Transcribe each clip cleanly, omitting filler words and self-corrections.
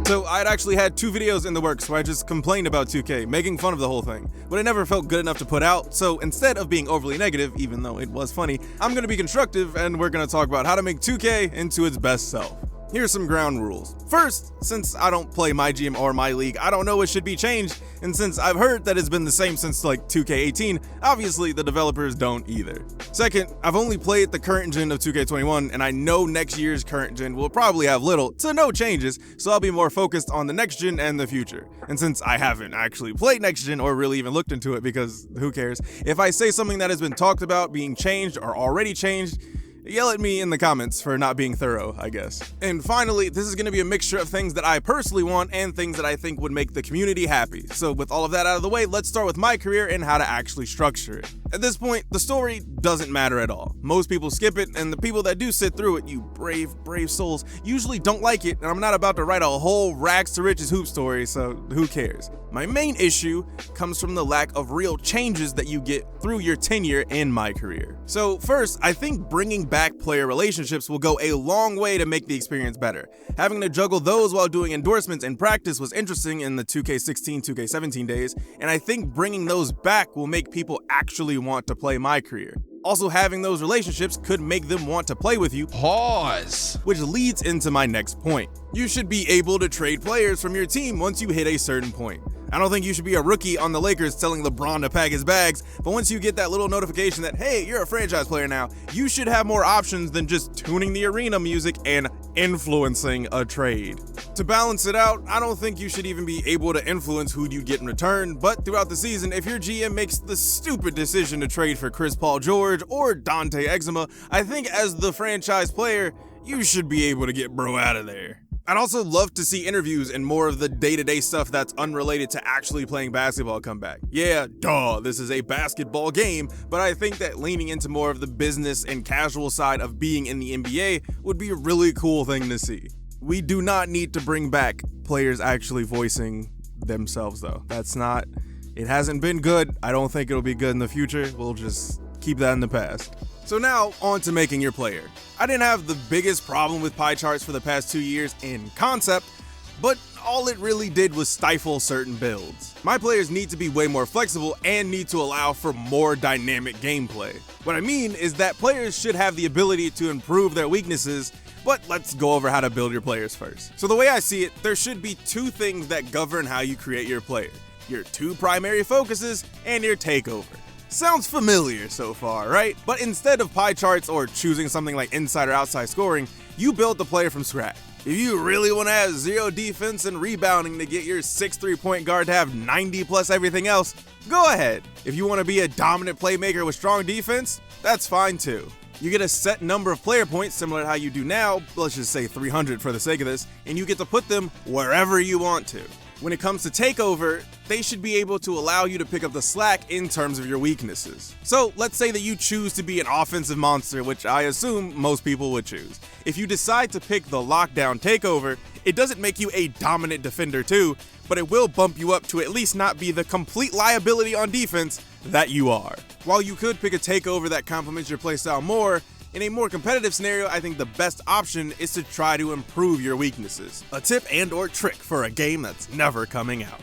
So I'd actually had 2 videos in the works where I just complained about 2K, making fun of the whole thing, but it never felt good enough to put out, so instead of being overly negative, even though it was funny, I'm gonna be constructive and we're gonna talk about how to make 2K into its best self. Here's some ground rules. First, since I don't play MyGM or My League, I don't know what should be changed, and since I've heard that it's been the same since like 2K18, obviously the developers don't either. Second, I've only played the current gen of 2K21, and I know next year's current gen will probably have little to no changes, so I'll be more focused on the next gen and the future. And since I haven't actually played next gen or really even looked into it, because who cares, if I say something that has been talked about being changed or already changed, yell at me in the comments for not being thorough, I guess. And finally, this is going to be a mixture of things that I personally want and things that I think would make the community happy. So with all of that out of the way, let's start with MyCareer and how to actually structure it. At this point, the story doesn't matter at all. Most people skip it, and the people that do sit through it, you brave souls, usually don't like it, and I'm not about to write a whole rags to riches hoop story, so who cares? My main issue comes from the lack of real changes that you get through your tenure in MyCareer. So first, I think bringing back player relationships will go a long way to make the experience better. Having to juggle those while doing endorsements in practice was interesting in the 2K16, 2K17 days, and I think bringing those back will make people actually want to play MyCareer. Also, having those relationships could make them want to play with you. Pause. Which leads into my next point. You should be able to trade players from your team once you hit a certain point. I don't think you should be a rookie on the Lakers telling LeBron to pack his bags, but once you get that little notification that, hey, you're a franchise player now, you should have more options than just tuning the arena music and influencing a trade. To balance it out, I don't think you should even be able to influence who you get in return, but throughout the season, if your GM makes the stupid decision to trade for Chris Paul George or Dante Exuma, I think as the franchise player, you should be able to get bro out of there. I'd also love to see interviews and more of the day-to-day stuff that's unrelated to actually playing basketball come back. Yeah, duh, this is a basketball game, but I think that leaning into more of the business and casual side of being in the NBA would be a really cool thing to see. We do not need to bring back players actually voicing themselves though. It hasn't been good. I don't think it'll be good in the future. We'll just keep that in the past. So now, on to making your player. I didn't have the biggest problem with pie charts for the past 2 years in concept, but all it really did was stifle certain builds. My players need to be way more flexible and need to allow for more dynamic gameplay. What I mean is that players should have the ability to improve their weaknesses, but let's go over how to build your players first. So the way I see it, there should be 2 things that govern how you create your player. Your 2 primary focuses and your takeover. Sounds familiar so far, right? But instead of pie charts or choosing something like inside or outside scoring, you build the player from scratch. If you really want to have 0 defense and rebounding to get your 6'3" point guard to have 90 plus everything else, go ahead. If you want to be a dominant playmaker with strong defense, that's fine too. You get a set number of player points similar to how you do now, let's just say 300 for the sake of this, and you get to put them wherever you want to. When it comes to takeover, they should be able to allow you to pick up the slack in terms of your weaknesses. So let's say that you choose to be an offensive monster, which I assume most people would choose. If you decide to pick the lockdown takeover, it doesn't make you a dominant defender too, but it will bump you up to at least not be the complete liability on defense that you are. While you could pick a takeover that complements your playstyle more, in a more competitive scenario, I think the best option is to try to improve your weaknesses. A tip and or trick for a game that's never coming out.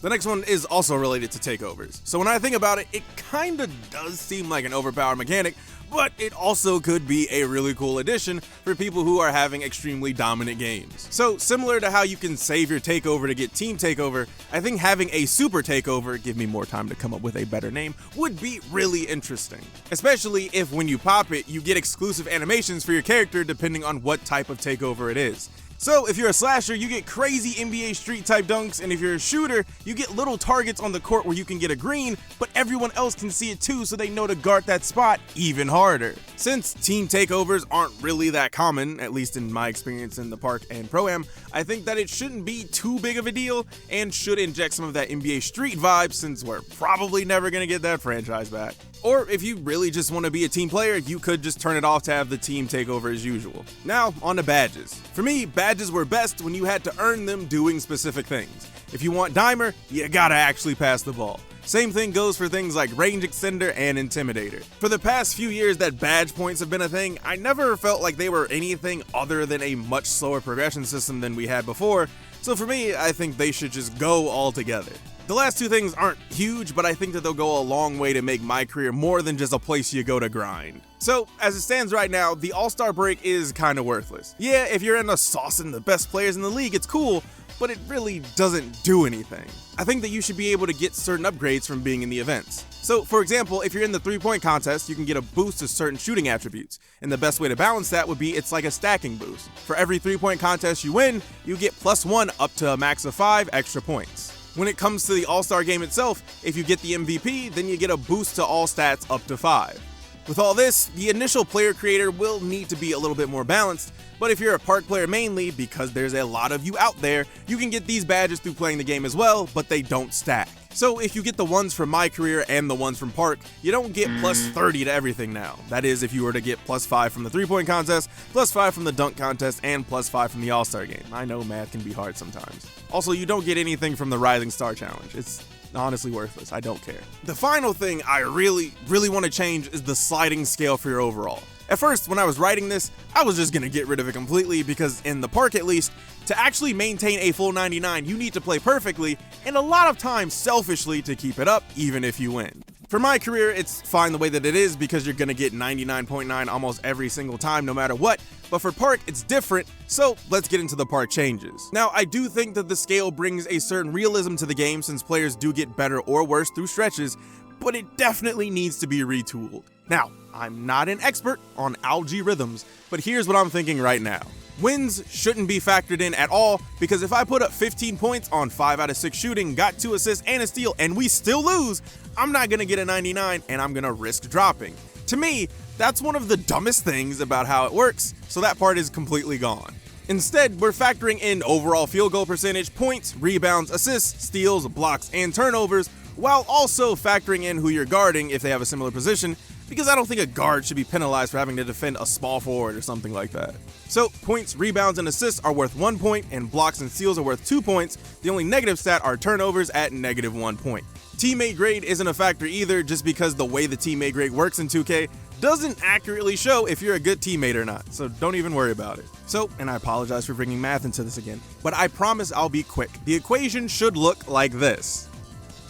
The next one is also related to takeovers. So when I think about it, it kinda does seem like an overpowered mechanic, but it also could be a really cool addition for people who are having extremely dominant games. So similar to how you can save your takeover to get team takeover, I think having a super takeover, give me more time to come up with a better name, would be really interesting. Especially if when you pop it, you get exclusive animations for your character depending on what type of takeover it is. So if you're a slasher, you get crazy NBA Street type dunks, and if you're a shooter, you get little targets on the court where you can get a green, but everyone else can see it too, so they know to guard that spot even harder. Since team takeovers aren't really that common, at least in my experience in the Park and ProAm, I think that it shouldn't be too big of a deal and should inject some of that NBA Street vibe, since we're probably never gonna get that franchise back. Or if you really just want to be a team player, you could just turn it off to have the team take over as usual. Now, on to badges. For me, badges were best when you had to earn them doing specific things. If you want Dimer, you gotta actually pass the ball. Same thing goes for things like Range Extender and Intimidator. For the past few years that badge points have been a thing, I never felt like they were anything other than a much slower progression system than we had before, So for me, I think they should just go all together. The last two things aren't huge, but I think that they'll go a long way to make MyCareer more than just a place you go to grind. So, as it stands right now, the All-Star break is kinda worthless. Yeah, if you're in a saucing the best players in the league, it's cool, but it really doesn't do anything. I think that you should be able to get certain upgrades from being in the events. So, for example, if you're in the 3-point contest, you can get a boost to certain shooting attributes, and the best way to balance that would be it's like a stacking boost. For every 3-point contest you win, you get +1 up to a max of 5 extra points. When it comes to the All-Star game itself, if you get the MVP, then you get a boost to all stats up to 5. With all this, the initial player creator will need to be a little bit more balanced, but if you're a Park player mainly, because there's a lot of you out there, you can get these badges through playing the game as well, but they don't stack. So if you get the ones from MyCareer and the ones from Park, you don't get +30 to everything now. That is if you were to get +5 from the 3-point contest, +5 from the dunk contest, and +5 from the All-Star game. I know math can be hard sometimes. Also, you don't get anything from the Rising Star Challenge. It's honestly worthless. I don't care. The final thing I really want to change is the sliding scale for your overall. At first, when I was writing this, I was just gonna get rid of it completely because in the Park at least, to actually maintain a full 99, you need to play perfectly and a lot of times selfishly to keep it up even if you win. For MyCareer, it's fine the way that it is because you're gonna get 99.9 almost every single time no matter what, but for Park, it's different, so let's get into the Park changes. Now, I do think that the scale brings a certain realism to the game since players do get better or worse through stretches, but it definitely needs to be retooled. Now, I'm not an expert on algae rhythms, but here's what I'm thinking right now. Wins shouldn't be factored in at all because if I put up 15 points on 5 out of 6 shooting, got 2 assists and a steal, and we still lose, I'm not gonna get a 99 and I'm gonna risk dropping. To me, that's one of the dumbest things about how it works, so that part is completely gone. Instead, we're factoring in overall field goal percentage, points, rebounds, assists, steals, blocks, and turnovers, while also factoring in who you're guarding if they have a similar position, because I don't think a guard should be penalized for having to defend a small forward or something like that. So, points, rebounds, and assists are worth 1 point, and blocks and steals are worth 2 points. The only negative stat are turnovers at -1 point. Teammate grade isn't a factor either, just because the way the teammate grade works in 2K doesn't accurately show if you're a good teammate or not, so don't even worry about it. So, and I apologize for bringing math into this again, but I promise I'll be quick. The equation should look like this.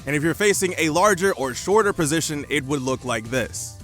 And if you're facing a larger or shorter position, it would look like this.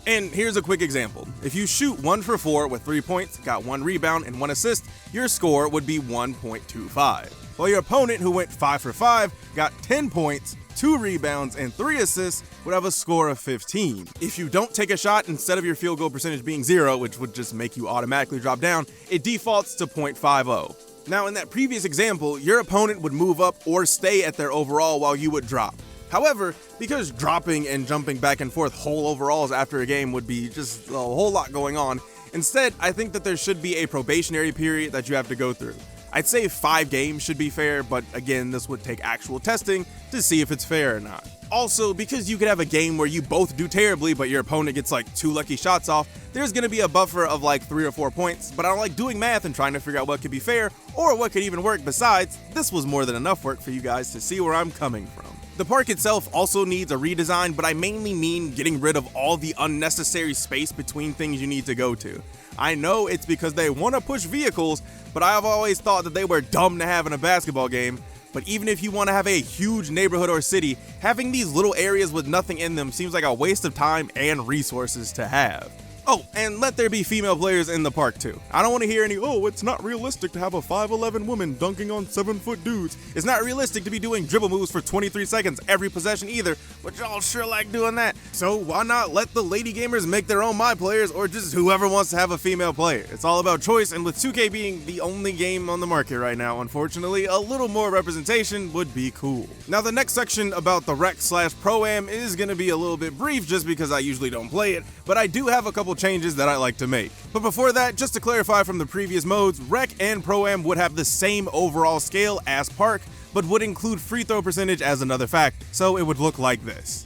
And here's a quick example. If you shoot 1 for 4 with 3 points, got 1 rebound and 1 assist, your score would be 1.25. While your opponent who went 5 for 5, got 10 points, 2 rebounds, and 3 assists would have a score of 15. If you don't take a shot, instead of your field goal percentage being 0, which would just make you automatically drop down, it defaults to 0.50. Now in that previous example, your opponent would move up or stay at their overall while you would drop. However, because dropping and jumping back and forth whole overalls after a game would be just a whole lot going on, instead, I think that there should be a probationary period that you have to go through. I'd say 5 games should be fair, but again, this would take actual testing to see if it's fair or not. Also, because you could have a game where you both do terribly, but your opponent gets like 2 lucky shots off, there's gonna be a buffer of like 3 or 4 points, but I don't like doing math and trying to figure out what could be fair or what could even work. Besides, this was more than enough work for you guys to see where I'm coming from. The park itself also needs a redesign, but I mainly mean getting rid of all the unnecessary space between things you need to go to. I know it's because they want to push vehicles, but I've always thought that they were dumb to have in a basketball game. But even if you want to have a huge neighborhood or city, having these little areas with nothing in them seems like a waste of time and resources to have. Oh, and let there be female players in the park too. I don't want to hear any, oh, it's not realistic to have a 5'11" woman dunking on 7-foot dudes. It's not realistic to be doing dribble moves for 23 seconds every possession either, but y'all sure like doing that. So why not let the lady gamers make their own MyPlayers, or just whoever wants to have a female player? It's all about choice, and with 2K being the only game on the market right now, unfortunately, a little more representation would be cool. Now the next section about the Rec/ProAm is going to be a little bit brief just because I usually don't play it, but I do have a couple changes that I like to make. But before that, just to clarify from the previous modes, Rec and ProAm would have the same overall scale as Park, but would include free throw percentage as another factor, so it would look like this.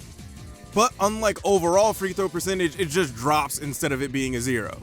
But unlike overall free throw percentage, it just drops instead of it being a 0.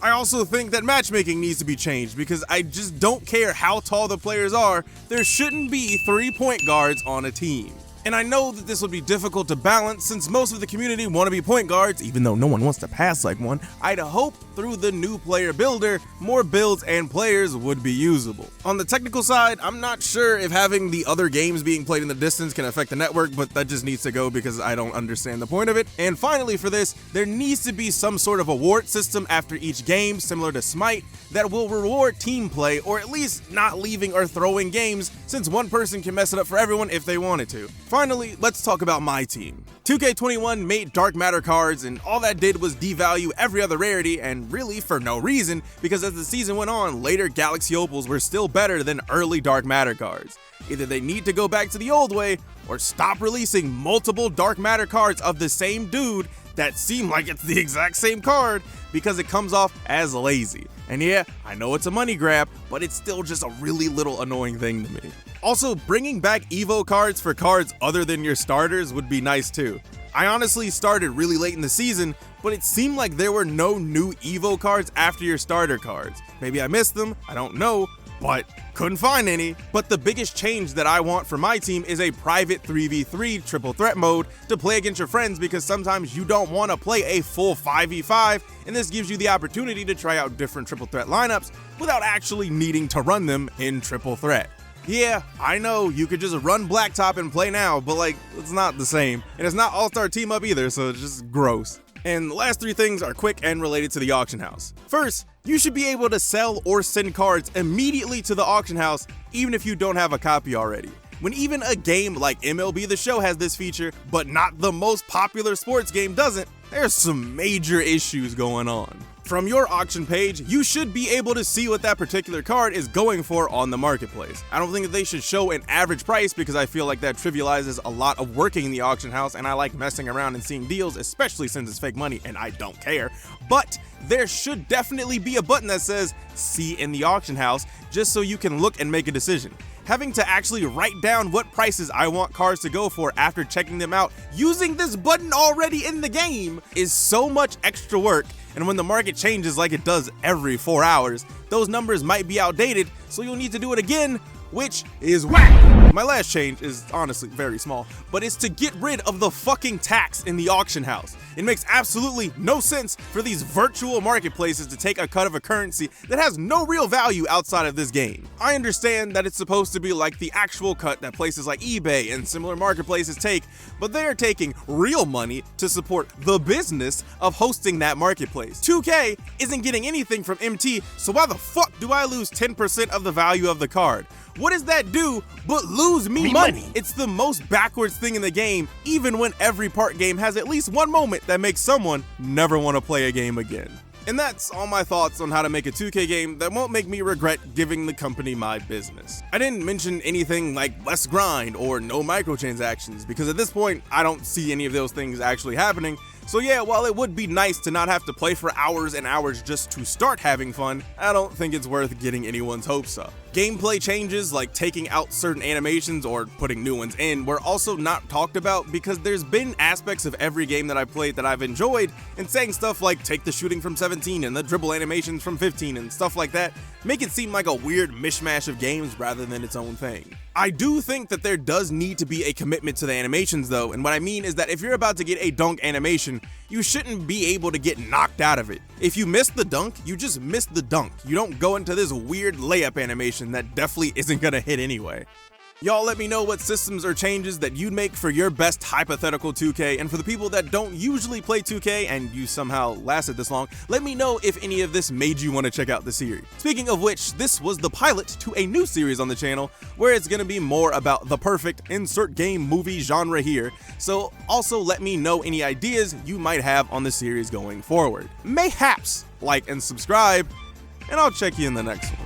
I also think that matchmaking needs to be changed because I just don't care how tall the players are, there shouldn't be 3-point guards on a team. And I know that this would be difficult to balance since most of the community want to be point guards, even though no one wants to pass like one. I'd hope through the new player builder, more builds and players would be usable. On the technical side, I'm not sure if having the other games being played in the distance can affect the network, but that just needs to go because I don't understand the point of it. And finally for this, there needs to be some sort of award system after each game, similar to Schmeat, that will reward team play, or at least not leaving or throwing games, since one person can mess it up for everyone if they wanted to. Finally, let's talk about MyTeam. 2K21 made dark matter cards, and all that did was devalue every other rarity, and really for no reason, because as the season went on, later Galaxy Opals were still better than early dark matter cards. Either they need to go back to the old way, or stop releasing multiple dark matter cards of the same dude that seem like it's the exact same card, because it comes off as lazy. And yeah, I know it's a money grab, but it's still just a really little annoying thing to me. Also, bringing back Evo cards for cards other than your starters would be nice too. I honestly started really late in the season, but it seemed like there were no new Evo cards after your starter cards. Maybe I missed them, I don't know, but couldn't find any. But the biggest change that I want for my team is a private 3v3 triple threat mode to play against your friends, because sometimes you don't want to play a full 5v5, and this gives you the opportunity to try out different triple threat lineups without actually needing to run them in triple threat. Yeah, I know you could just run Blacktop and play now, but like, it's not the same. And it's not all-star team up either, so it's just gross. And the last three things are quick and related to the auction house. First, you should be able to sell or send cards immediately to the auction house, even if you don't have a copy already. When even a game like MLB The Show has this feature, but not the most popular sports game doesn't, there's some major issues going on. From your auction page, you should be able to see what that particular card is going for on the marketplace. I don't think that they should show an average price, because I feel like that trivializes a lot of working in the auction house, and I like messing around and seeing deals, especially since it's fake money and I don't care. But there should definitely be a button that says "See in the auction house," just so you can look and make a decision. Having to actually write down what prices I want cards to go for after checking them out using this button already in the game is so much extra work, and when the market changes like it does every 4 hours, those numbers might be outdated, so you'll need to do it again, which is whack. My last change is honestly very small, but it's to get rid of the fucking tax in the auction house. It makes absolutely no sense for these virtual marketplaces to take a cut of a currency that has no real value outside of this game. I understand that it's supposed to be like the actual cut that places like eBay and similar marketplaces take, but they are taking real money to support the business of hosting that marketplace. 2K isn't getting anything from MT, so why the fuck do I lose 10% of the value of the card? What does that do but lose me money? It's the most backwards thing in the game, even when every part game has at least one moment that makes someone never want to play a game again. And that's all my thoughts on how to make a 2K game that won't make me regret giving the company my business. I didn't mention anything like less grind or no microtransactions, because at this point, I don't see any of those things actually happening. So yeah, while it would be nice to not have to play for hours and hours just to start having fun, I don't think it's worth getting anyone's hopes up. Gameplay changes like taking out certain animations or putting new ones in were also not talked about, because there's been aspects of every game that I've played that I've enjoyed, and saying stuff like take the shooting from 17 and the dribble animations from 15 and stuff like that make it seem like a weird mishmash of games rather than its own thing. I do think that there does need to be a commitment to the animations though, and what I mean is that if you're about to get a dunk animation, you shouldn't be able to get knocked out of it. If you miss the dunk, you just miss the dunk. You don't go into this weird layup animation that definitely isn't gonna hit anyway. Y'all let me know what systems or changes that you'd make for your best hypothetical 2K, and for the people that don't usually play 2K and you somehow lasted this long, let me know if any of this made you want to check out the series. Speaking of which, this was the pilot to a new series on the channel where it's going to be more about the perfect insert game movie genre here, so also let me know any ideas you might have on the series going forward. Mayhaps like and subscribe, and I'll check you in the next one.